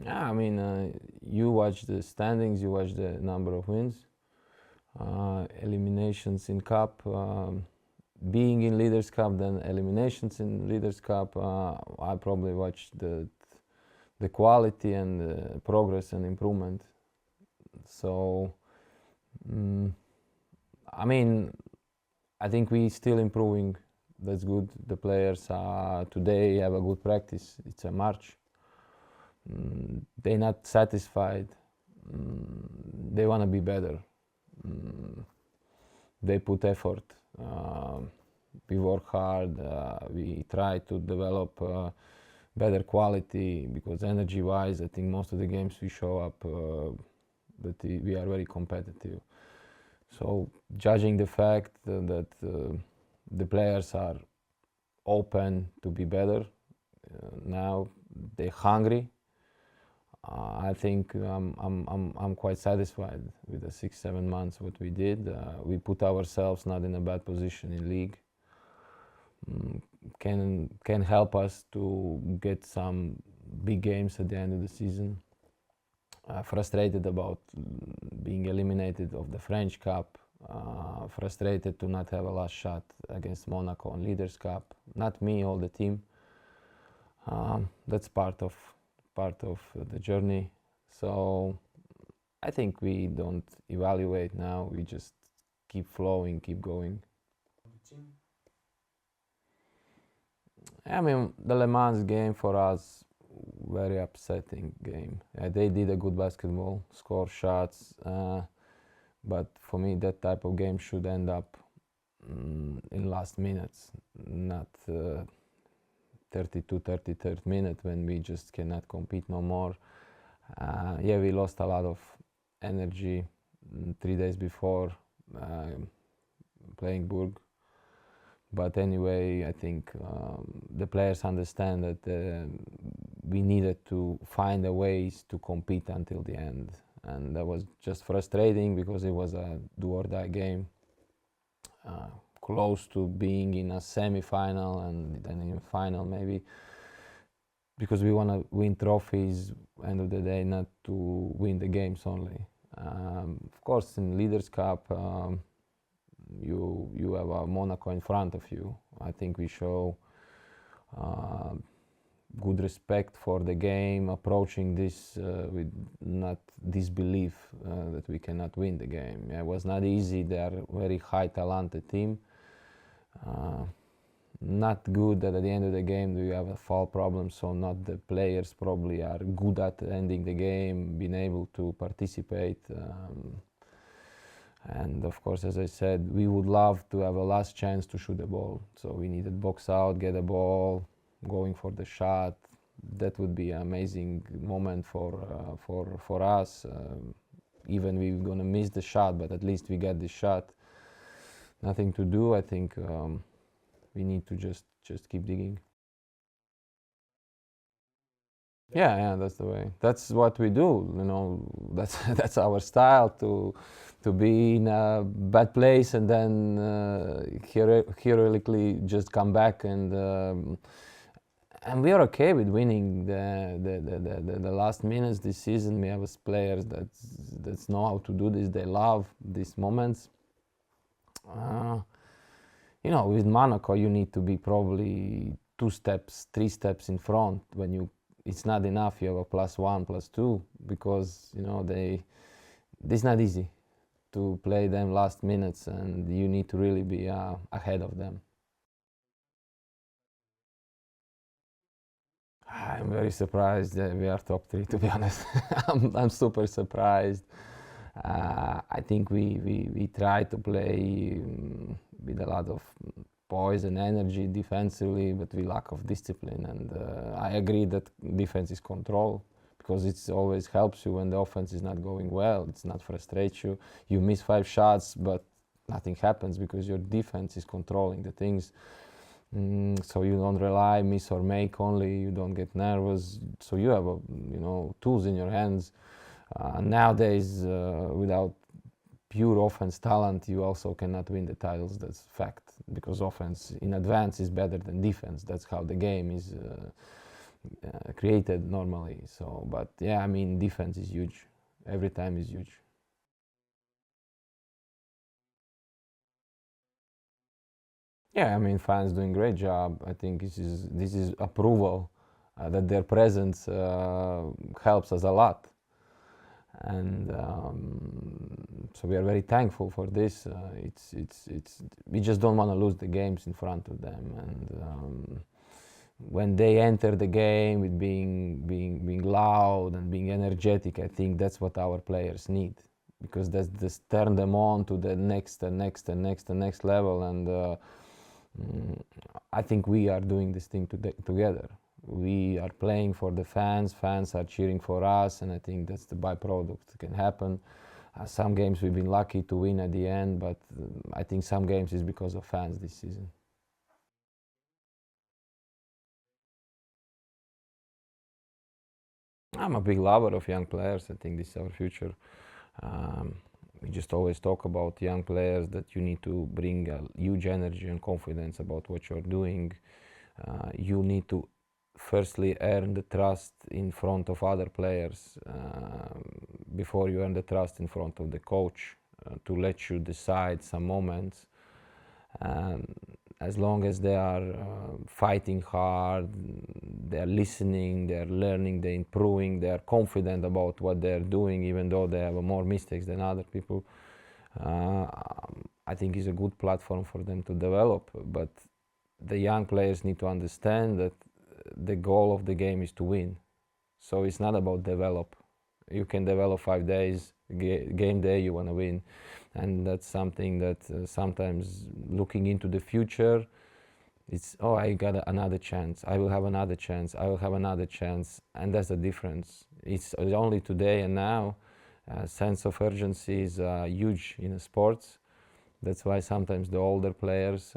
Yeah, I mean, you watch the standings, you watch the number of wins, eliminations in Cup, being in Leaders' Cup, then eliminations in Leaders' Cup. I probably watch the quality and the progress and improvement. So, I mean, I think we still improving. That's good. The players today have a good practice. It's a March. They're not satisfied. They want to be better. They put effort. We work hard. We try to develop better quality because energy-wise, I think most of the games we show up that we are very competitive. So judging the fact that the players are open to be better, now they're hungry. I think I'm quite satisfied with the 6-7 months what we did. We put ourselves not in a bad position in league. Can help us to get some big games at the end of the season. Frustrated about being eliminated of the French Cup. Frustrated to not have a last shot against Monaco in Leaders' Cup. Not me, all the team. That's part of the journey. So I think we don't evaluate now. We just keep flowing, keep going. I mean, the Le Mans game for us, very upsetting game. They did a good basketball, score shots, but for me that type of game should end up in last minutes, not 32, 33rd minute when we just cannot compete no more. Yeah, we lost a lot of energy 3 days before playing Burg. But anyway, I think the players understand that we needed to find a ways to compete until the end. And that was just frustrating because it was a do-or-die game. Close to being in a semi-final and then in a final maybe. Because we want to win trophies, end of the day, not to win the games only. Of course, in Leaders' Cup, you have a Monaco in front of you. I think we show good respect for the game, approaching this with not disbelief that we cannot win the game. It was not easy. They are a very high talented team. Not good that at the end of the game we have a foul problem, so not the players probably are good at ending the game, being able to participate. And of course, as I said, we would love to have a last chance to shoot the ball. So we needed box out, get a ball, going for the shot. That would be an amazing moment for us. Even we're gonna miss the shot, but at least we get the shot. Nothing to do. I think we need to just keep digging. Yeah, that's the way. That's what we do. You know, that's our style to be in a bad place and then heroically just come back and we are okay with winning the last minutes this season. We have players that know how to do this. They love these moments. You know, with Monaco, you need to be probably 2 steps, 3 steps in front when you. It's not enough. You have a +1, +2 because you know it's not easy to play them last minutes, and you need to really be ahead of them. I'm very surprised that we are top 3. To be honest, I'm super surprised. I think we try to play with a lot of poise and energy defensively, but we lack of discipline. And I agree that defense is control because it always helps you when the offense is not going well. It's not frustrates you. You miss 5 shots, but nothing happens because your defense is controlling the things. So you don't rely, miss or make only. You don't get nervous. So you have tools in your hands. Nowadays, without pure offense talent, you also cannot win the titles. That's fact, because offense in advance is better than defense. That's how the game is created normally. So, but yeah, I mean, defense is huge. Every time is huge. Yeah, I mean, fans doing great job. I think this is approval that their presence helps us a lot, and so we are very thankful for this. It's we just don't want to lose the games in front of them, and when they enter the game with being loud and being energetic, I think that's what our players need, because that's just turn them on to the next and next and next and next level. And I think we are doing this thing together. We are playing for the fans. Fans are cheering for us, and I think that's the byproduct that can happen. Some games we've been lucky to win at the end, but I think some games is because of fans this season. I'm a big lover of young players. I think this is our future. Um, we just always talk about young players, that you need to bring a huge energy and confidence about what you're doing. You need to firstly earn the trust in front of other players before you earn the trust in front of the coach to let you decide some moments. Um, as long as they are fighting hard, they are listening, they are learning, they are improving, they are confident about what they are doing, even though they have more mistakes than other people, I think is a good platform for them to develop. But the young players need to understand that the goal of the game is to win. So it's not about develop. You can develop 5 days, game day you want to win. And that's something that sometimes looking into the future, it's, oh, I got another chance, I will have another chance, I will have another chance. And that's the difference. It's only today and now. Sense of urgency is huge in sports. That's why sometimes the older players,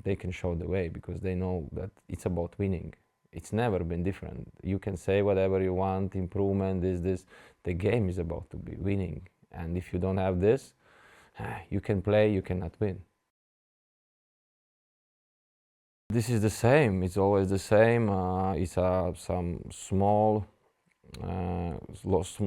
they can show the way, because they know that it's about winning. It's never been different. You can say whatever you want, improvement, this. The game is about to be winning. And if you don't have this, you can play, you cannot win. This is the same. It's always the same. It's some small,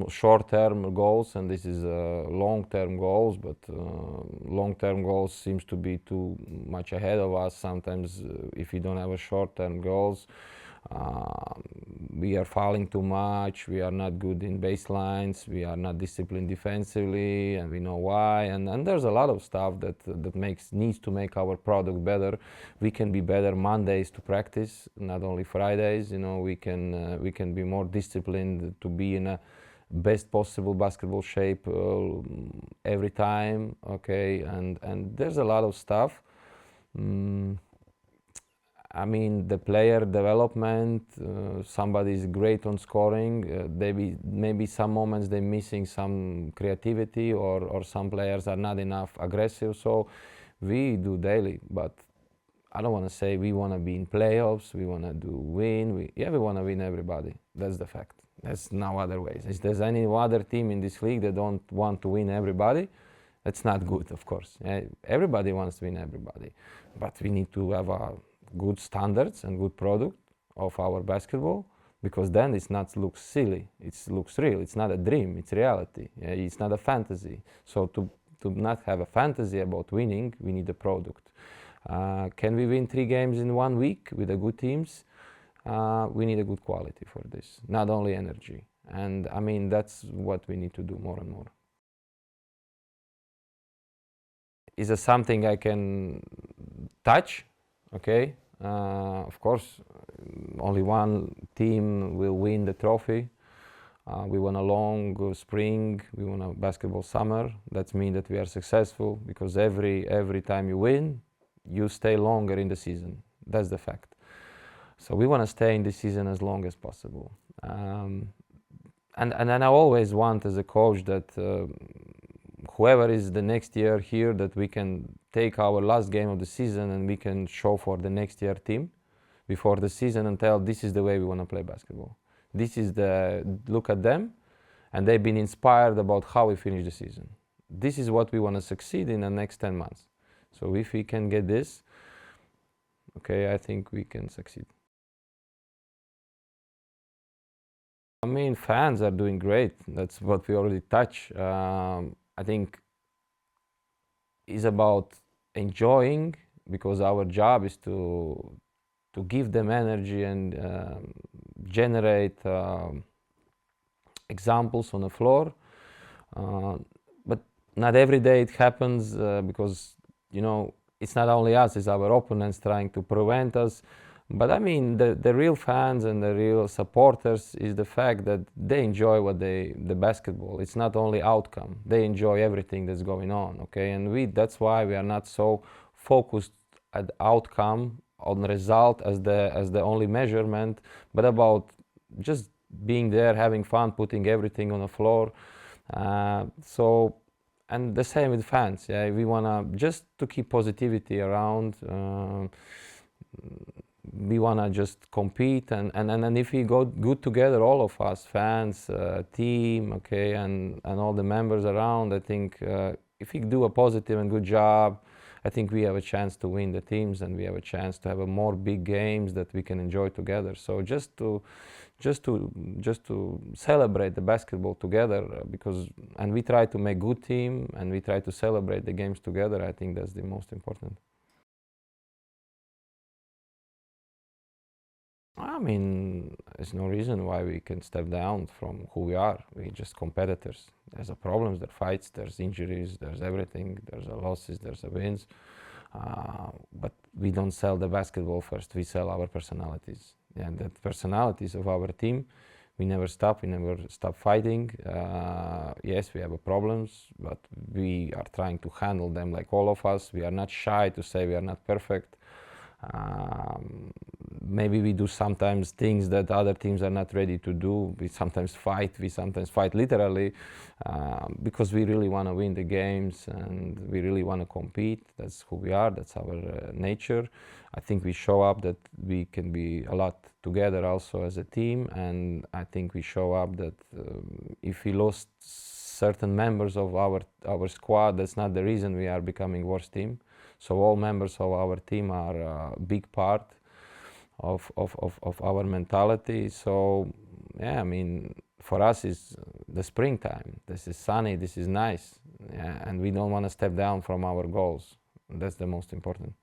short-term goals, and this is long-term goals. But long-term goals seems to be too much ahead of us. Sometimes, if you don't have a short-term goals, we are falling too much, we are not good in baselines, we are not disciplined defensively, and we know why. And there's a lot of stuff that needs to make our product better. We can be better Mondays to practice, not only Fridays. We can be more disciplined to be in a best possible basketball shape every time. Okay, and there's a lot of stuff. I mean, the player development, somebody is great on scoring, maybe some moments they're missing some creativity, or some players are not enough aggressive. So we do daily, but I don't want to say we want to be in playoffs, we want to win. We want to win everybody. That's the fact. There's no other ways. If there's any other team in this league that don't want to win everybody, that's not good, of course. Everybody wants to win everybody, but we need to have a good standards and good product of our basketball, because then it's not looks silly, it looks real. It's not a dream, it's reality. It's not a fantasy. So to not have a fantasy about winning, we need a product. Can we win 3 games in 1 week with the good teams? We need a good quality for this, not only energy. And I mean, that's what we need to do more and more. Is it something I can touch? Okay, of course, only one team will win the trophy. We want a long spring, we want a basketball summer. That means that we are successful, because every time you win, you stay longer in the season. That's the fact. So we want to stay in the season as long as possible. And I always want, as a coach, that whoever is the next year here, that we can take our last game of the season and we can show for the next year team before the season and tell, this is the way we want to play basketball. This is look at them, and they've been inspired about how we finish the season. This is what we want to succeed in the next 10 months. So if we can get this, okay, I think we can succeed. I mean, fans are doing great. That's what we already touched. I think it's about enjoying, because our job is to give them energy and generate examples on the floor. But not every day it happens, because, you know, it's not only us, it's our opponents trying to prevent us. But I mean, the real fans and the real supporters is the fact that they enjoy the basketball. It's not only outcome. They enjoy everything that's going on, okay? And that's why we are not so focused at outcome, on result as the only measurement, but about just being there, having fun, putting everything on the floor. And the same with fans. Yeah, we wanna just to keep positivity around. We wanna just compete, and if we go good together, all of us, fans, team, okay, and all the members around, I think if we do a positive and good job, I think we have a chance to win the teams, and we have a chance to have a more big games that we can enjoy together. So just to celebrate the basketball together, and we try to make good team, and we try to celebrate the games together. I think that's the most important. I mean, there's no reason why we can step down from who we are. We're just competitors. There's problems, there's fights, there's injuries, there's everything. There's losses, there's wins. But we don't sell the basketball first. We sell our personalities. And the personalities of our team, we never stop fighting. Yes, we have problems, but we are trying to handle them like all of us. We are not shy to say we are not perfect. Maybe we do sometimes things that other teams are not ready to do. We sometimes fight literally, because we really want to win the games, and we really want to compete. That's who we are, that's our nature. I think we show up that we can be a lot together also as a team, and I think we show up that if we lost certain members of our squad, that's not the reason we are becoming worse team. So all members of our team are a big part of our mentality. So yeah, I mean, for us it's the springtime. This is sunny, this is nice, yeah, and we don't want to step down from our goals. That's the most important.